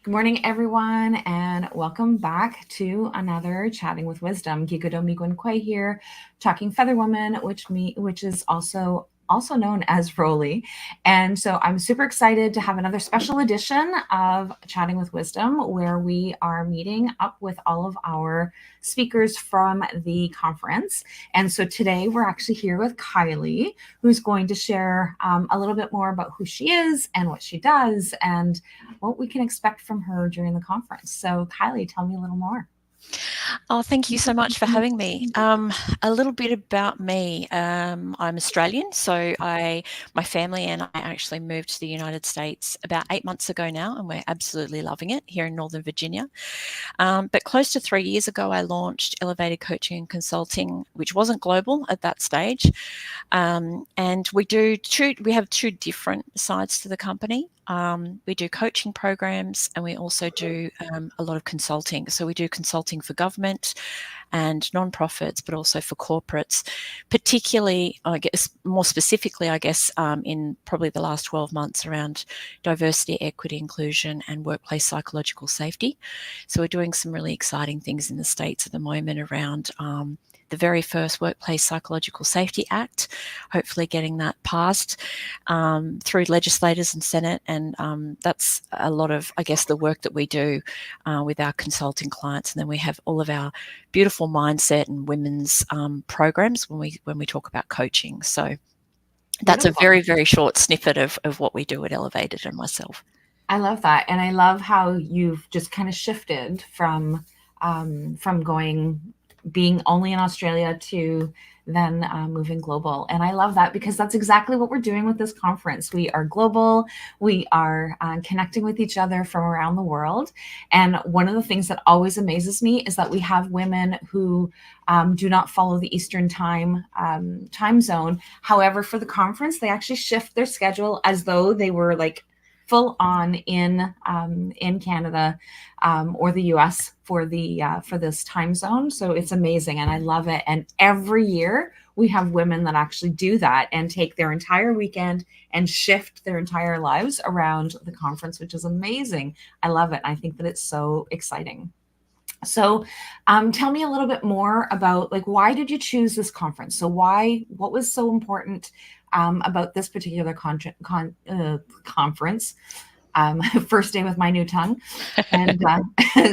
Good morning, everyone, and welcome back to another Chatting with Wisdom. Geegado Megwan Kwe here, talking Feather Woman, which is also known as Rollie. And so I'm super excited to have another special edition of Chatting with Wisdom, where we are meeting up with all of our speakers from the conference. And so today we're actually here with Kylie, who's going to share a little bit more about who she is and what she does and what we can expect from her during the conference. So, Kylie, tell me a little more. Oh, thank you so much for having me. A little bit about me. I'm Australian, so my family and I actually moved to the United States about 8 months ago now, and we're absolutely loving it here in Northern Virginia. But close to 3 years ago, I launched Elevated Coaching and Consulting, which wasn't global at that stage. And we have two different sides to the company. We do coaching programs, and we also do a lot of consulting. So we do consulting for government and nonprofits, but also for corporates, particularly, I guess, more specifically, in probably the last 12 months around diversity, equity, inclusion, and workplace psychological safety. So we're doing some really exciting things in the States at the moment around the very first Workplace Psychological Safety Act, hopefully getting that passed through legislators and Senate. And that's a lot of, I guess, the work that we do with our consulting clients. And then we have all of our beautiful mindset and women's programs when we talk about coaching. So that's a Beautiful. very, very short snippet of what we do at Elevated and myself. I love that, and I love how you've just kind of shifted from going being only in Australia to then moving global. And I love that because that's exactly what we're doing with this conference. We are global. We are connecting with each other from around the world. And one of the things that always amazes me is that we have women who do not follow the Eastern time zone. However, for the conference, they actually shift their schedule as though they were like full on in Canada or the US for this time zone. So it's amazing and I love it. And every year we have women that actually do that and take their entire weekend and shift their entire lives around the conference, which is amazing. I love it. I think that it's so exciting. So tell me a little bit more about like why did you choose this conference? So what was so important about this particular conference? First day with my new tongue, and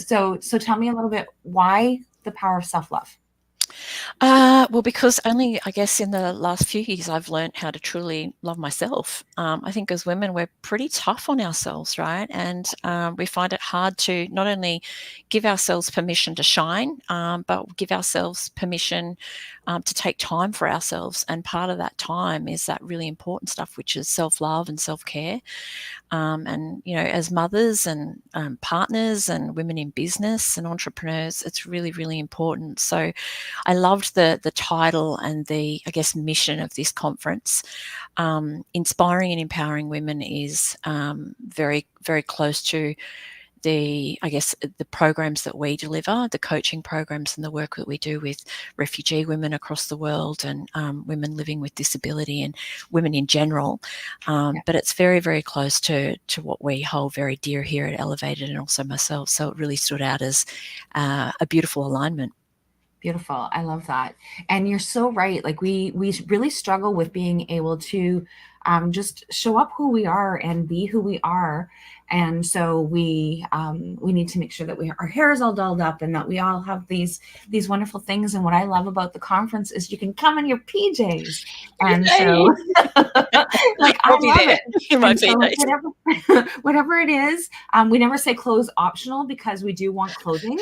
so tell me a little bit why the power of self-love. Well, because only, I guess, in the last few years, I've learned how to truly love myself. I think as women, we're pretty tough on ourselves, right? And we find it hard to not only give ourselves permission to shine, but give ourselves permission to take time for ourselves. And part of that time is that really important stuff, which is self-love and self-care. And, you know, as mothers and partners and women in business and entrepreneurs, it's really, really important. So I loved the title and the, I guess, mission of this conference. Inspiring and empowering women is very, very close to the, I guess, the programs that we deliver, the coaching programs and the work that we do with refugee women across the world and women living with disability and women in general. But it's very, very close to what we hold very dear here at Elevated and also myself. So it really stood out as a beautiful alignment. Beautiful. I love that. And you're so right. Like we really struggle with being able to just show up who we are and be who we are. And so we need to make sure that our hair is all dolled up and that we all have these wonderful things. And what I love about the conference is you can come in your PJs. And so like I I'll be love there it. in my And so PJs. whatever it is, we never say clothes optional because we do want clothing.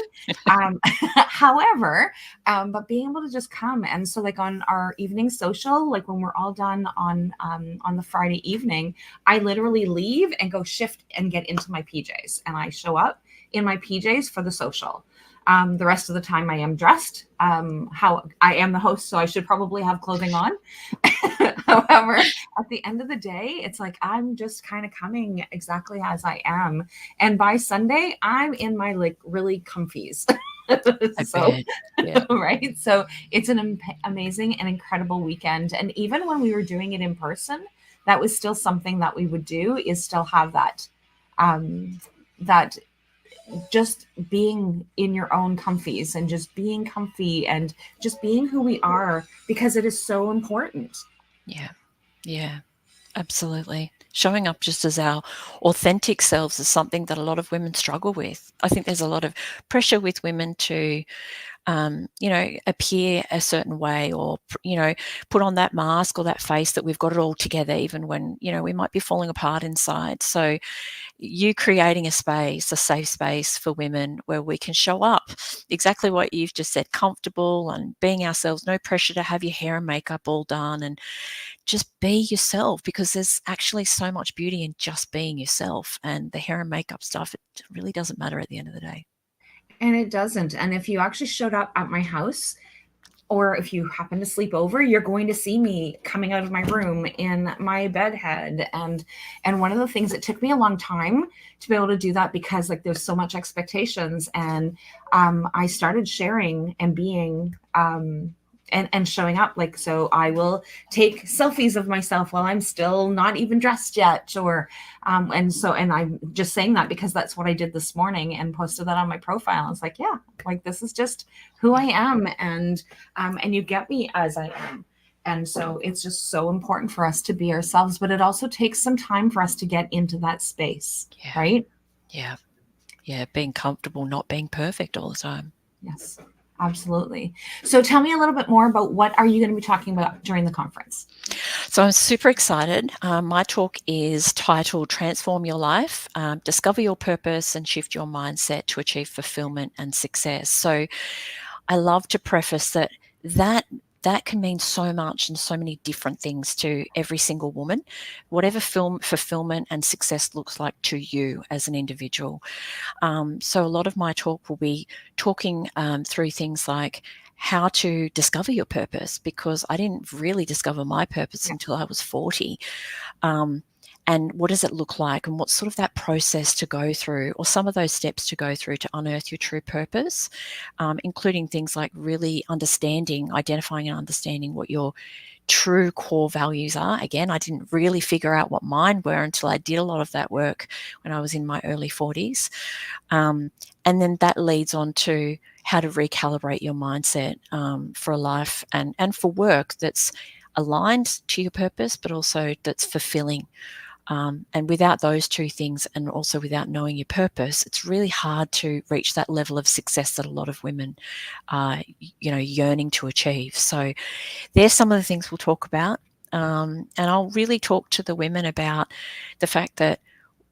However, but being able to just come. And so like on our evening social, like when we're all done on the Friday evening, I literally leave and go shift and get into my PJs and I show up in my PJs for the social. The rest of the time I am dressed. How I am the host, so I should probably have clothing on. However, at the end of the day, it's like I'm just kind of coming exactly as I am. And by Sunday, I'm in my like really comfies. So, Yeah. right. So it's an amazing and incredible weekend. And even when we were doing it in person, that was still something that we would do is still have that that just being in your own comfies and just being comfy and just being who we are, because it is so important. Yeah, absolutely. Showing up just as our authentic selves is something that a lot of women struggle with. I think there's a lot of pressure with women to appear a certain way, or, put on that mask or that face that we've got it all together, even when, we might be falling apart inside. So you creating a space, a safe space for women where we can show up exactly what you've just said, comfortable and being ourselves, no pressure to have your hair and makeup all done, and just be yourself, because there's actually so much beauty in just being yourself, and the hair and makeup stuff, it really doesn't matter at the end of the day. And it doesn't. And if you actually showed up at my house, or if you happen to sleep over, you're going to see me coming out of my room in my bed head. And one of the things, it took me a long time to be able to do that, because like there's so much expectations. And I started sharing and being and showing up. Like, so I will take selfies of myself while I'm still not even dressed yet, or and I'm just saying that because that's what I did this morning and posted that on my profile. I was like, yeah, like this is just who I am, and you get me as I am. And so it's just so important for us to be ourselves, but it also takes some time for us to get into that space, right? Yeah. Being comfortable, not being perfect all the time. Yes, absolutely. So tell me a little bit more about what are you going to be talking about during the conference? So I'm super excited. My talk is titled Transform Your Life, Discover Your Purpose and Shift Your Mindset to Achieve Fulfillment and Success. So I love to preface that can mean so much and so many different things to every single woman, whatever fulfillment and success looks like to you as an individual. So a lot of my talk will be talking through things like how to discover your purpose, because I didn't really discover my purpose until I was 40. And what does it look like, and what's sort of that process to go through, or some of those steps to go through to unearth your true purpose, including things like really identifying and understanding what your true core values are. Again, I didn't really figure out what mine were until I did a lot of that work when I was in my early 40s. And then that leads on to how to recalibrate your mindset for a life and for work that's aligned to your purpose, but also that's fulfilling. And without those two things, and also without knowing your purpose, it's really hard to reach that level of success that a lot of women are, yearning to achieve. So there's some of the things we'll talk about. And I'll really talk to the women about the fact that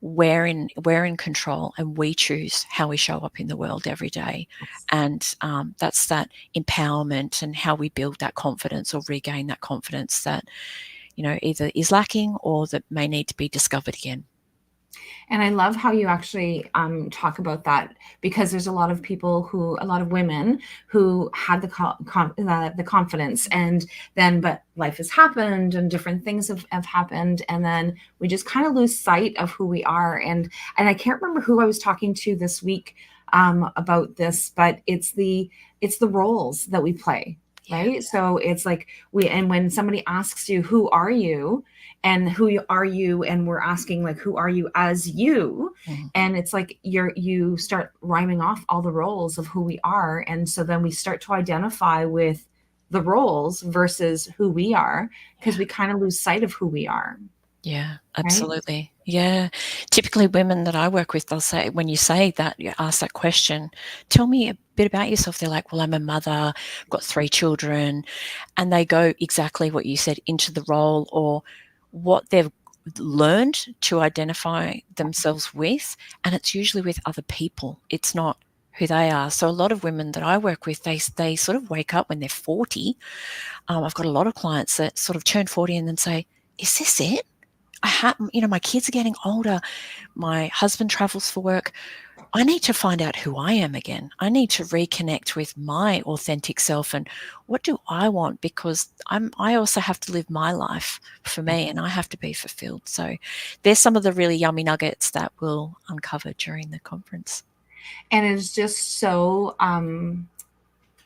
we're in control, and we choose how we show up in the world every day. And that's that empowerment, and how we build that confidence or regain that confidence that, either is lacking or that may need to be discovered again. And I love how you actually talk about that, because there's a lot of women who had the confidence, and then, but life has happened and different things have happened. And then we just kind of lose sight of who we are. And I can't remember who I was talking to this week about this, but it's the roles that we play. Right. So it's like and when somebody asks you, who are you? And who are you? And we're asking, like, who are you as you? Mm-hmm. And it's like you start rhyming off all the roles of who we are. And so then we start to identify with the roles versus who we are, because we kind of lose sight of who we are. Yeah, absolutely. Right? Yeah. Typically women that I work with, they'll say, when you say that, you ask that question, tell me a bit about yourself. They're like, well, I'm a mother, I've got 3 children. And they go exactly what you said, into the role or what they've learned to identify themselves with. And it's usually with other people. It's not who they are. So a lot of women that I work with, they sort of wake up when they're 40. I've got a lot of clients that sort of turn 40 and then say, is this it? My kids are getting older. My husband travels for work. I need to find out who I am again. I need to reconnect with my authentic self and what do I want, because I also have to live my life for me, and I have to be fulfilled. So there's some of the really yummy nuggets that we'll uncover during the conference. And it's just so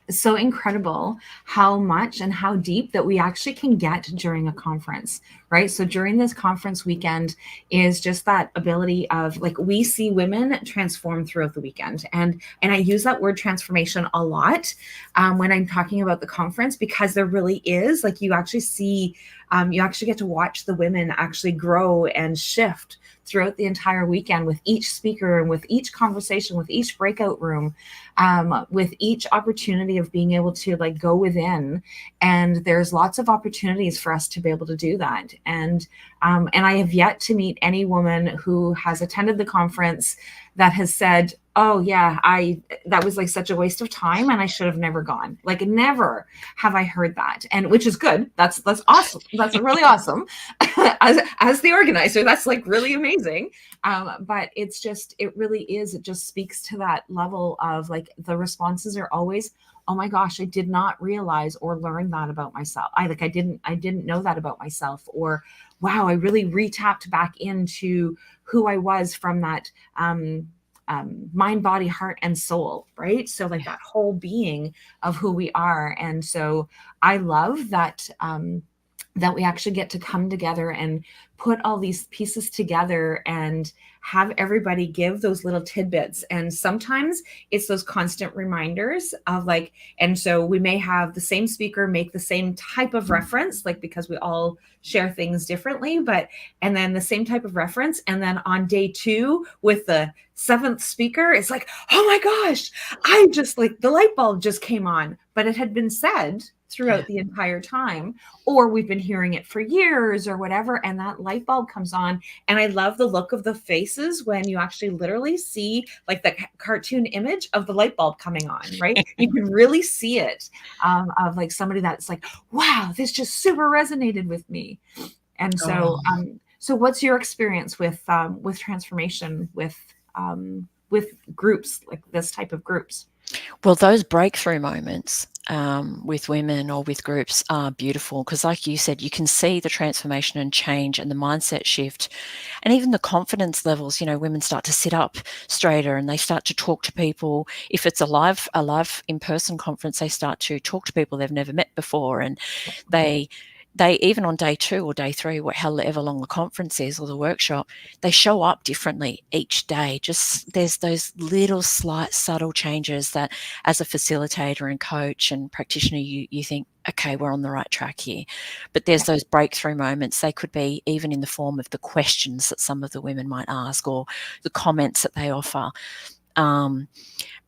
incredible how much and how deep that we actually can get during a conference, right? So during this conference weekend is just that ability of like, we see women transform throughout the weekend. And I use that word transformation a lot when I'm talking about the conference, because there really is, like, you actually see, you actually get to watch the women actually grow and shift throughout the entire weekend with each speaker and with each conversation, with each breakout room, with each opportunity of being able to like go within. And there's lots of opportunities for us to be able to do that. And I have yet to meet any woman who has attended the conference that has said, oh yeah, that was like such a waste of time and I should have never gone. Like, never have I heard that. And which is good. That's awesome. That's really awesome. as the organizer, that's like really amazing. But it's just, it really is, it just speaks to that level of like, the responses are always, oh my gosh, I did not realize or learn that about myself. I didn't know that about myself. Or wow, I really re-tapped back into who I was from that mind, body, heart, and soul, right? So like that whole being of who we are. And so I love that that we actually get to come together and put all these pieces together and have everybody give those little tidbits. And sometimes it's those constant reminders of like, and so we may have the same speaker make the same type of reference, like, because we all share things differently, but, and then the same type of reference. And then on day 2 with the 7th speaker, it's like, oh my gosh, I just like, the light bulb just came on, but it had been said throughout the entire time, or we've been hearing it for years or whatever. And that light bulb comes on. And I love the look of the faces when you actually literally see like the cartoon image of the light bulb coming on, right? You can really see it of like somebody that's like, wow, this just super resonated with me. And so, so what's your experience with transformation, with groups, like this type of groups? Well, those breakthrough moments with women or with groups are beautiful because, like you said, you can see the transformation and change and the mindset shift and even the confidence levels. You know, women start to sit up straighter and they start to talk to people. If it's a live in-person conference, they start to talk to people they've never met before, and they even on day 2 or day 3, however long the conference is or the workshop, they show up differently each day. Just there's those little slight subtle changes that as a facilitator and coach and practitioner, you think, okay, we're on the right track here. But there's those breakthrough moments. They could be even in the form of the questions that some of the women might ask or the comments that they offer.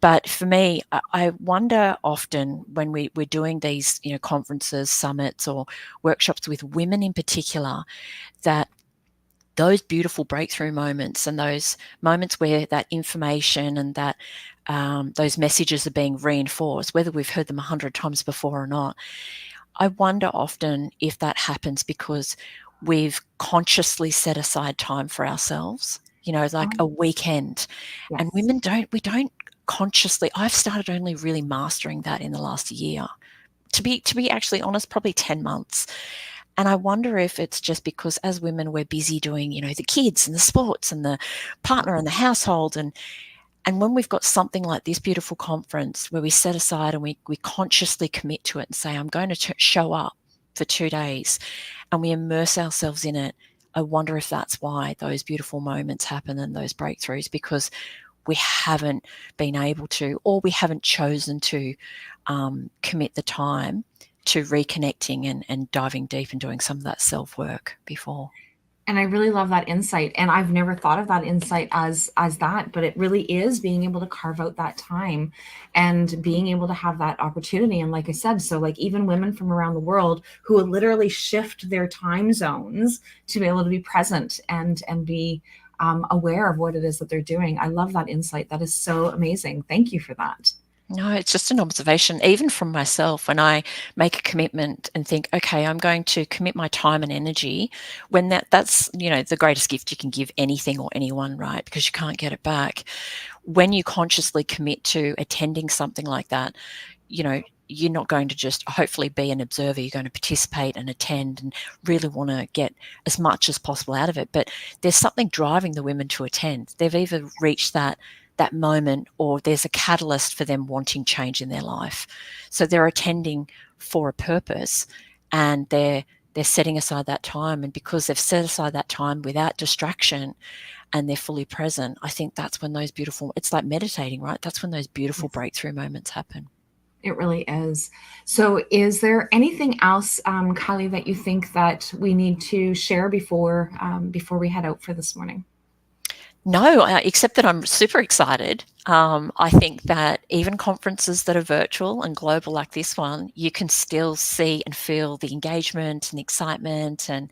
But for me, I wonder often when we're doing these, conferences, summits, or workshops with women in particular, that those beautiful breakthrough moments and those moments where that information and that those messages are being reinforced, whether we've heard them 100 times before or not, I wonder often if that happens because we've consciously set aside time for ourselves, like a weekend. Yes. And women we don't consciously, I've started only really mastering that in the last year. To be actually honest, probably 10 months. And I wonder if it's just because as women, we're busy doing, the kids and the sports and the partner and the household. And when we've got something like this beautiful conference where we set aside and we consciously commit to it and say, I'm going to show up for 2 days, and we immerse ourselves in it, I wonder if that's why those beautiful moments happen and those breakthroughs, because we haven't been able to, or we haven't chosen to commit the time to reconnecting and diving deep and doing some of that self-work before. And I really love that insight. And I've never thought of that insight as that, but it really is being able to carve out that time and being able to have that opportunity. And like I said, so like even women from around the world who will literally shift their time zones to be able to be present and be aware of what it is that they're doing. I love that insight. That is so amazing. Thank you for that. No, it's just an observation, even from myself, when I make a commitment and think, okay, I'm going to commit my time and energy, when that's, the greatest gift you can give anything or anyone, right? Because you can't get it back. When you consciously commit to attending something like that, you're not going to just hopefully be an observer. You're going to participate and attend and really want to get as much as possible out of it. But there's something driving the women to attend. They've either reached that moment, or there's a catalyst for them wanting change in their life. So they're attending for a purpose, and they're they're setting aside that time. And because they've set aside that time without distraction and they're fully present, I think that's when those beautiful, it's like meditating, right? That's when those beautiful breakthrough moments happen. It really is. So is there anything else, Kylie, that you think that we need to share before we head out for this morning? No, except that I'm super excited. I think that even conferences that are virtual and global like this one, you can still see and feel the engagement and excitement and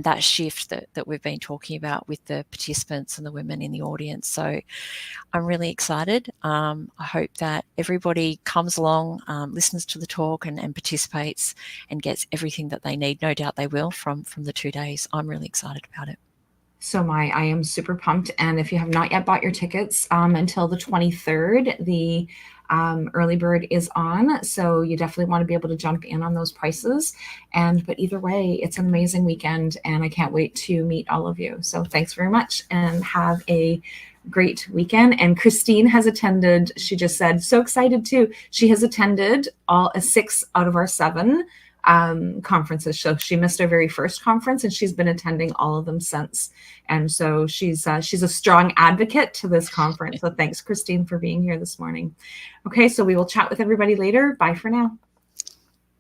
that shift that we've been talking about with the participants and the women in the audience. So I'm really excited. I hope that everybody comes along, listens to the talk and participates and gets everything that they need. No doubt they will from the 2 days. I'm really excited about it. So I am super pumped. And if you have not yet bought your tickets until the 23rd, the early bird is on. So you definitely want to be able to jump in on those prices. But either way, it's an amazing weekend and I can't wait to meet all of you. So thanks very much and have a great weekend. And Christine has attended, she just said, so excited too. She has attended all 6 out of our 7 conferences. So she missed her very first conference and she's been attending all of them since. And so she's a strong advocate to this conference. So thanks, Christine, for being here this morning. Okay, so we will chat with everybody later. Bye for now.